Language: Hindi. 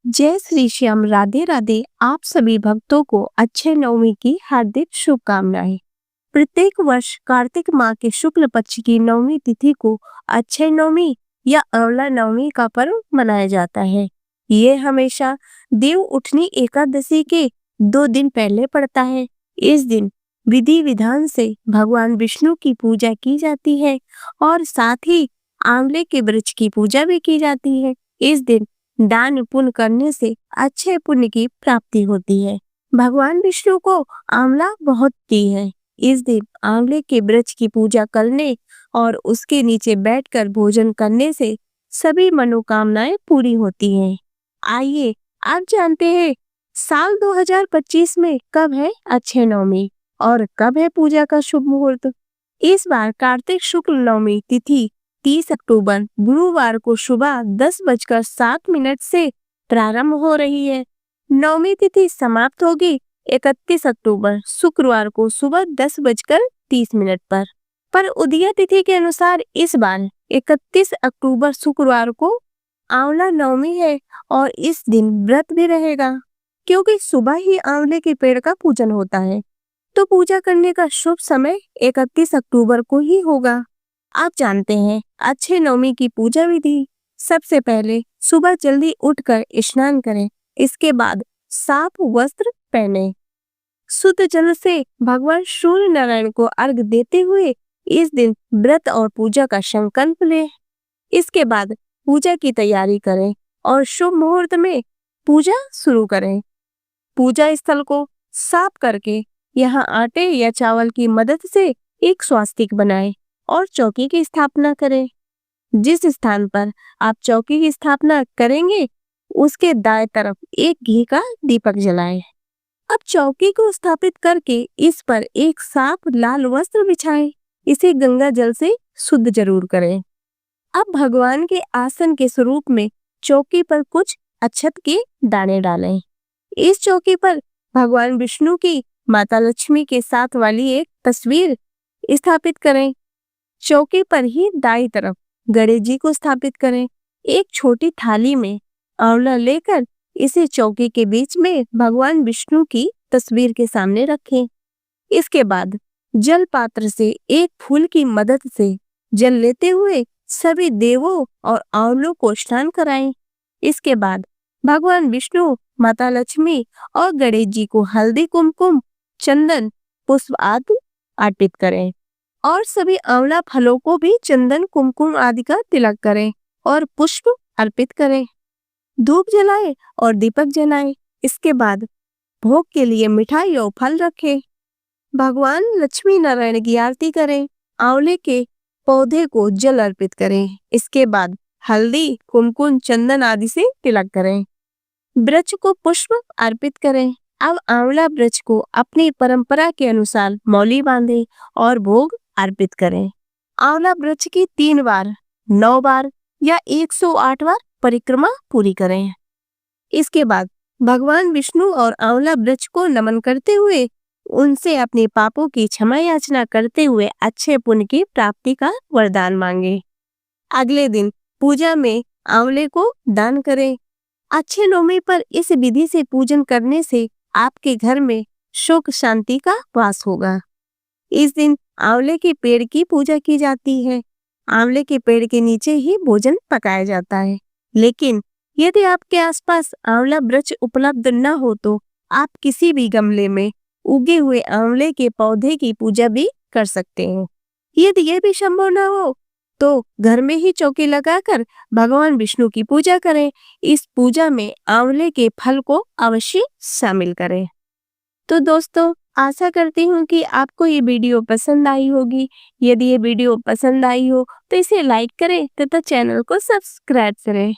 जय श्री श्याम, राधे राधे। आप सभी भक्तों को अक्षय नवमी की हार्दिक शुभकामनाएं। प्रत्येक वर्ष कार्तिक माह के शुक्ल पक्ष की नवमी तिथि को अक्षय नवमी या अवला नवमी का पर्व मनाया जाता है। ये हमेशा देव उठनी एकादशी के 2 दिन पहले पड़ता है। इस दिन विधि विधान से भगवान विष्णु की पूजा की जाती है और साथ ही आंवले के वृक्ष की पूजा भी की जाती है। इस दिन दान पुण्य करने से अच्छे पुण्य की प्राप्ति होती है। भगवान विष्णु को आंवला बहुत प्रिय है। इस दिन आंवले के वृक्ष की पूजा करने और उसके नीचे बैठकर भोजन करने से सभी मनोकामनाएं पूरी होती हैं। आइए आप जानते हैं साल 2025 में कब है अक्षय नवमी और कब है पूजा का शुभ मुहूर्त। इस बार कार्तिक शुक्ल नवमी तिथि 30 अक्टूबर गुरुवार को सुबह 10:07 से प्रारंभ हो रही है। नवमी तिथि समाप्त होगी 31 अक्टूबर शुक्रवार को सुबह 10:30 पर उदय तिथि के अनुसार इस बार 31 अक्टूबर शुक्रवार को आंवला नवमी है और इस दिन व्रत भी रहेगा। क्योंकि सुबह ही आंवले के पेड़ का पूजन होता है तो पूजा करने का शुभ समय 31 अक्टूबर को ही होगा। आप जानते हैं अक्षय नवमी की पूजा विधि। सबसे पहले सुबह जल्दी उठकर स्नान करें। इसके बाद साफ वस्त्र पहने, शुद्ध जल से भगवान सूर्य नारायण को अर्घ देते हुए इस दिन व्रत और पूजा का संकल्प लें। इसके बाद पूजा की तैयारी करें और शुभ मुहूर्त में पूजा शुरू करें। पूजा स्थल को साफ करके यहाँ आटे या चावल की मदद से एक स्वास्तिक बनाएं और चौकी की स्थापना करें। जिस स्थान पर आप चौकी की स्थापना करेंगे उसके दाएं तरफ एक घी का दीपक जलाएं। अब चौकी को स्थापित करके इस पर एक साफ लाल वस्त्र बिछाएं। इसे गंगा जल से शुद्ध जरूर करें। अब भगवान के आसन के स्वरूप में चौकी पर कुछ अक्षत के दाने डालें। इस चौकी पर भगवान विष्णु की माता लक्ष्मी के साथ वाली एक तस्वीर स्थापित करें। चौकी पर ही दाईं तरफ गणेश जी को स्थापित करें। एक छोटी थाली में आंवला लेकर इसे चौकी के बीच में भगवान विष्णु की तस्वीर के सामने रखें। इसके बाद जल पात्र से एक फूल की मदद से जल लेते हुए सभी देवों और आंवलों को स्नान कराएं। इसके बाद भगवान विष्णु, माता लक्ष्मी और गणेश जी को हल्दी, कुमकुम, चंदन, पुष्प आदि अर्पित करें और सभी आंवला फलों को भी चंदन, कुमकुम आदि का तिलक करें और पुष्प अर्पित करें। धूप जलाएं और दीपक जलाएं। इसके बाद भोग के लिए मिठाई और फल रखें। भगवान लक्ष्मी नारायण की आरती करें। आंवले के पौधे को जल अर्पित करें। इसके बाद हल्दी, कुमकुम, चंदन आदि से तिलक करें। वृक्ष को पुष्प अर्पित करें। अब आंवला वृक्ष को अपनी परंपरा के अनुसार मौली बांधें और भोग अर्पित करें। आंवला वृक्ष की 3 बार, 9 बार या 108 बार परिक्रमा पूरी करें। इसके बाद भगवान विष्णु और आंवला वृक्ष को नमन करते हुए उनसे अपने पापों की क्षमा याचना करते हुए अच्छे पुण्य की प्राप्ति का वरदान मांगे। अगले दिन पूजा में आंवले को दान करें। अक्षय नवमी पर इस विधि से पूजन करने से आपके घर में सुख शांति का वास होगा। इस दिन आंवले के पेड़ की पूजा की जाती है। आंवले के पेड़ के नीचे ही भोजन पकाया जाता है। लेकिन यदि आपके आसपास आंवला वृक्ष उपलब्ध न हो तो आप किसी भी गमले में उगे हुए आंवले के पौधे की पूजा भी कर सकते हैं। यदि यह भी संभव न हो तो घर में ही चौकी लगाकर भगवान विष्णु की पूजा करें। इस पूजा में आंवले के फल को अवश्य शामिल करें। तो दोस्तों, आशा करती हूँ कि आपको ये वीडियो पसंद आई होगी। यदि ये वीडियो पसंद आई हो तो इसे लाइक करें तथा चैनल को सब्सक्राइब करें।